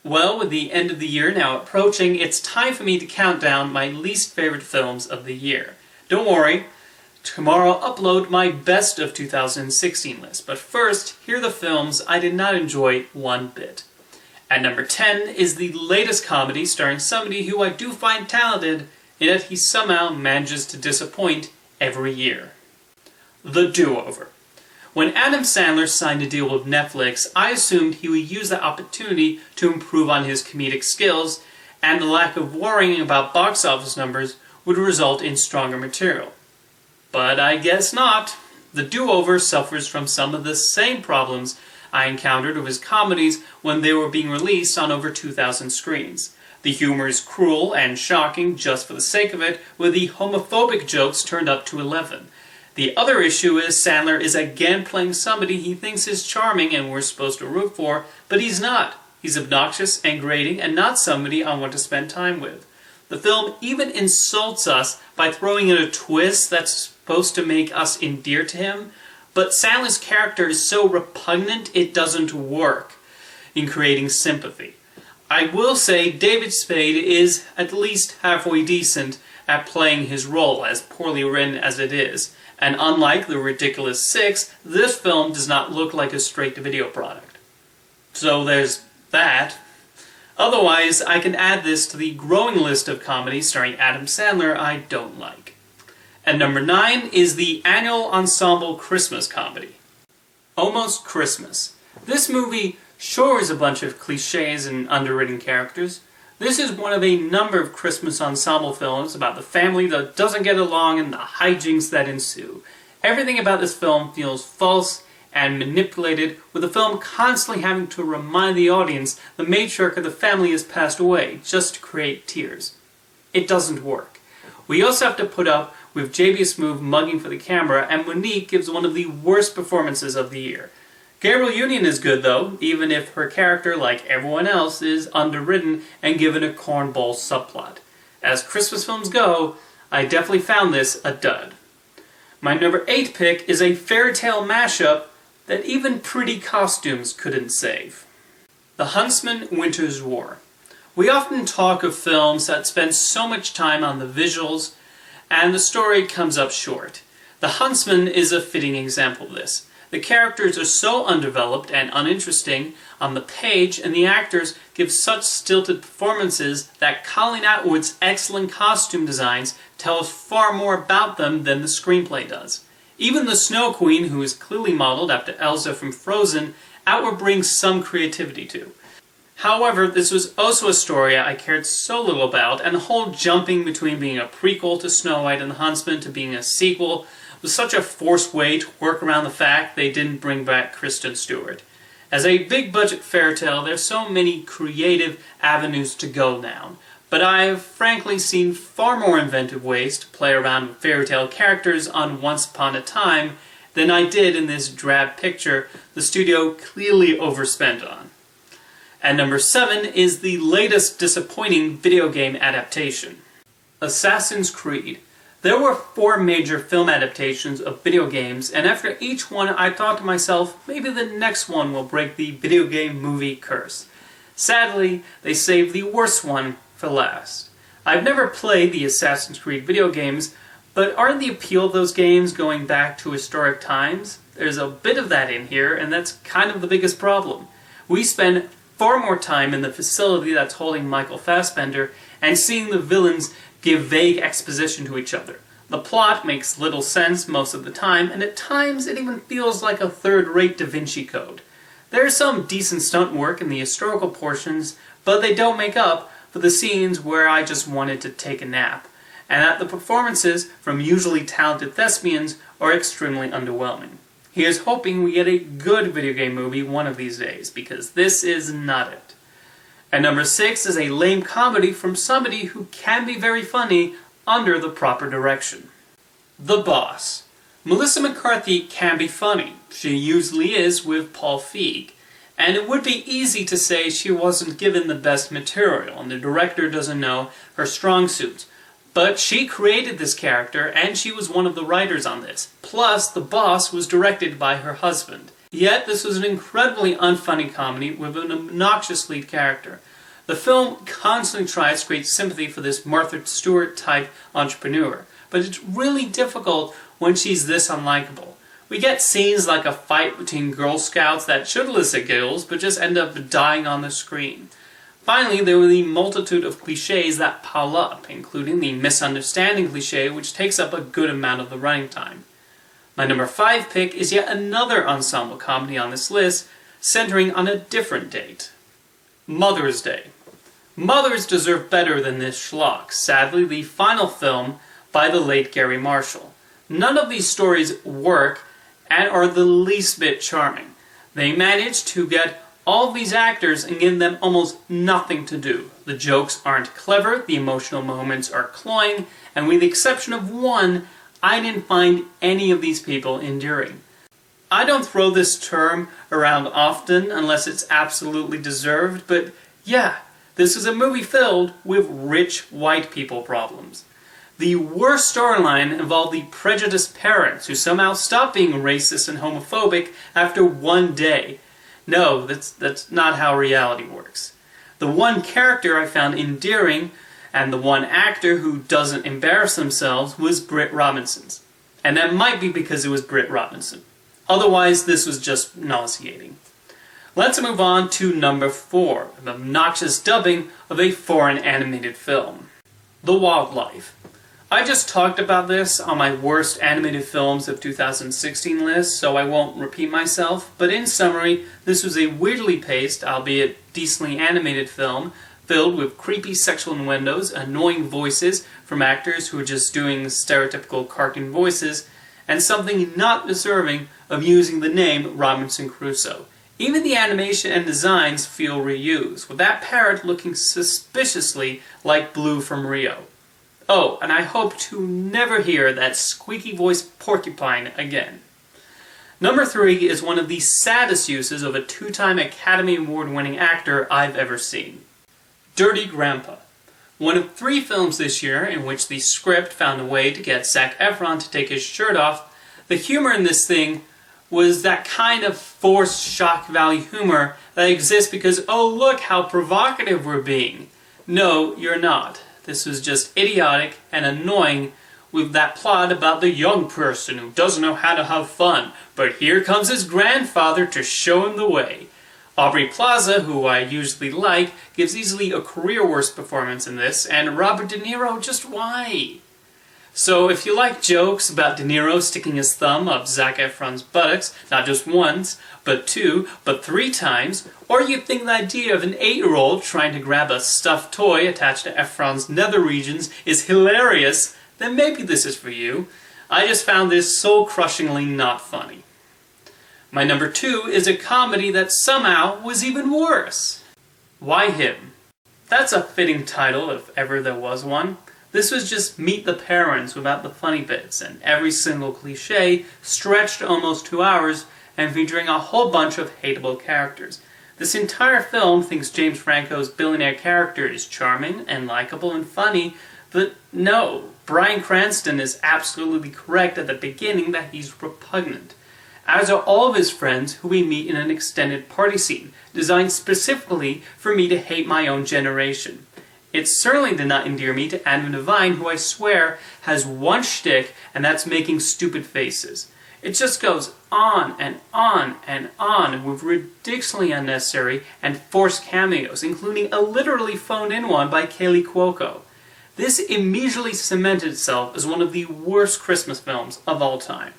Well, with the end of the year now approaching, it's time for me to count down my least favorite films of the year. Don't worry, tomorrow I'll upload my best of 2016 list, but first, here are the films I did not enjoy one bit. At number 10 is the latest comedy starring somebody who I do find talented, yet he somehow manages to disappoint every year. The DoOver. When Adam Sandler signed a deal with Netflix, I assumed he would use that opportunity to improve on his comedic skills, and the lack of worrying about box office numbers would result in stronger material. But I guess not. The DoOver suffers from some of the same problems I encountered with his comedies when they were being released on over 2,000 screens. The humor is cruel and shocking just for the sake of it, with the homophobic jokes turned up to 11. The other issue is Sandler is again playing somebody he thinks is charming and we're supposed to root for, but he's not. He's obnoxious and grating and not somebody I want to spend time with. The film even insults us by throwing in a twist that's supposed to make us endear to him, but Sandler's character is so repugnant it doesn't work in creating sympathy. I will say David Spade is at least halfway decent at playing his role, as poorly written as it is. And unlike The Ridiculous Six, this film does not look like a straight-to-video product. So there's that. Otherwise, I can add this to the growing list of comedies starring Adam Sandler I don't like. At number 9 is the annual ensemble Christmas comedy. Almost Christmas. This movie sure is a bunch of cliches and underwritten characters. This is one of a number of Christmas ensemble films about the family that doesn't get along and the hijinks that ensue. Everything about this film feels false and manipulated, with the film constantly having to remind the audience the matriarch of the family has passed away, just to create tears. It doesn't work. We also have to put up with JB Smoove mugging for the camera, and Monique gives one of the worst performances of the year. Gabrielle Union is good though, even if her character, like everyone else, is underwritten and given a cornball subplot. As Christmas films go, I definitely found this a dud. My number 8 pick is a fairy tale mashup that even pretty costumes couldn't save. The Huntsman: Winter's War. We often talk of films that spend so much time on the visuals, and the story comes up short. The Huntsman is a fitting example of this. The characters are so undeveloped and uninteresting on the page, and the actors give such stilted performances that Colleen Atwood's excellent costume designs tell us far more about them than the screenplay does. Even the Snow Queen, who is clearly modeled after Elsa from Frozen, Atwood brings some creativity to. However, this was also a story I cared so little about, and the whole jumping between being a prequel to Snow White and the Huntsman to being a sequel was such a forced way to work around the fact they didn't bring back Kristen Stewart. As a big-budget fairytale, there's so many creative avenues to go down, but I've frankly seen far more inventive ways to play around with fairytale characters on Once Upon a Time than I did in this drab picture the studio clearly overspent on. At number 7 is the latest disappointing video game adaptation, Assassin's Creed. There were 4 major film adaptations of video games, and after each one I thought to myself, maybe the next one will break the video game movie curse. Sadly, they saved the worst one for last. I've never played the Assassin's Creed video games, but aren't the appeal of those games going back to historic times? There's a bit of that in here, and that's kind of the biggest problem. We spend far more time in the facility that's holding Michael Fassbender and seeing the villains give vague exposition to each other. The plot makes little sense most of the time, and at times it even feels like a third-rate Da Vinci Code. There's some decent stunt work in the historical portions, but they don't make up for the scenes where I just wanted to take a nap, and that the performances from usually talented thespians are extremely underwhelming. Here's hoping we get a good video game movie one of these days, because this is not it. At number 6 is a lame comedy from somebody who can be very funny under the proper direction. The Boss. Melissa McCarthy can be funny. She usually is with Paul Feig. And it would be easy to say she wasn't given the best material and the director doesn't know her strong suits. But she created this character and she was one of the writers on this. Plus, The Boss was directed by her husband. Yet this was an incredibly unfunny comedy with an obnoxious lead character. The film constantly tries to create sympathy for this Martha Stewart-type entrepreneur, but it's really difficult when she's this unlikable. We get scenes like a fight between Girl Scouts that should elicit giggles, but just end up dying on the screen. Finally, there were the multitude of cliches that pile up, including the misunderstanding cliche, which takes up a good amount of the running time. My number 5 pick is yet another ensemble comedy on this list, centering on a different date. Mother's Day. Mothers deserve better than this schlock, sadly the final film by the late Gary Marshall. None of these stories work and are the least bit charming. They manage to get all of these actors and give them almost nothing to do. The jokes aren't clever, the emotional moments are cloying, and with the exception of one, I didn't find any of these people endearing. I don't throw this term around often unless it's absolutely deserved, but yeah, this is a movie filled with rich white people problems. The worst storyline involved the prejudiced parents who somehow stopped being racist and homophobic after one day. No, that's not how reality works. The one character I found endearing and the one actor who doesn't embarrass themselves was Britt Robinson's. And that might be because it was Britt Robinson. Otherwise, this was just nauseating. Let's move on to number 4, an obnoxious dubbing of a foreign animated film. The Wildlife. I just talked about this on my worst animated films of 2016 list, so I won't repeat myself, but in summary, this was a weirdly paced, albeit decently animated film, filled with creepy sexual innuendos, annoying voices from actors who are just doing stereotypical cartoon voices, and something not deserving of using the name Robinson Crusoe. Even the animation and designs feel reused, with that parrot looking suspiciously like Blue from Rio. Oh, and I hope to never hear that squeaky-voiced porcupine again. Number 3 is one of the saddest uses of a 2-time Academy Award-winning actor I've ever seen. Dirty Grandpa. One of 3 films this year in which the script found a way to get Zac Efron to take his shirt off. The humor in this thing was that kind of forced shock value humor that exists because, oh look how provocative we're being. No, you're not. This was just idiotic and annoying with that plot about the young person who doesn't know how to have fun, but here comes his grandfather to show him the way. Aubrey Plaza, who I usually like, gives easily a career-worst performance in this, and Robert De Niro, just why? So if you like jokes about De Niro sticking his thumb up Zac Efron's buttocks, not just once, but 2, but 3 times, or you think the idea of an 8-year-old trying to grab a stuffed toy attached to Efron's nether regions is hilarious, then maybe this is for you. I just found this so crushingly not funny. My number 2 is a comedy that somehow was even worse. Why Him? That's a fitting title if ever there was one. This was just Meet the Parents without the funny bits, and every single cliche stretched to almost 2 hours and featuring a whole bunch of hateable characters. This entire film thinks James Franco's billionaire character is charming and likable and funny, but no, Bryan Cranston is absolutely correct at the beginning that he's repugnant. As are all of his friends who we meet in an extended party scene, designed specifically for me to hate my own generation. It certainly did not endear me to Adam Devine, who I swear has one shtick, and that's making stupid faces. It just goes on and on and on with ridiculously unnecessary and forced cameos, including a literally phoned-in one by Kaley Cuoco. This immediately cemented itself as one of the worst Christmas films of all time.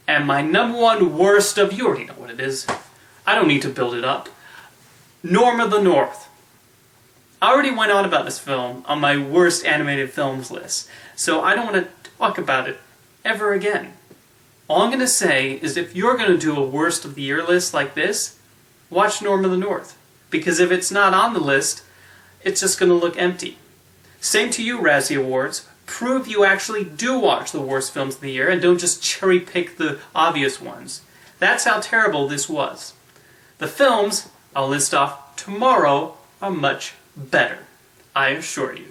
And my number 1 worst of, you already know what it is. I don't need to build it up. Norm of the North. I already went on about this film on my worst animated films list, so I don't want to talk about it ever again. All I'm going to say is if you're going to do a worst of the year list like this, watch Norm of the North. Because if it's not on the list, it's just going to look empty. Same to you, Razzie Awards. Prove you actually do watch the worst films of the year and don't just cherry pick the obvious ones. That's how terrible this was. The films I'll list off tomorrow are much better, I assure you.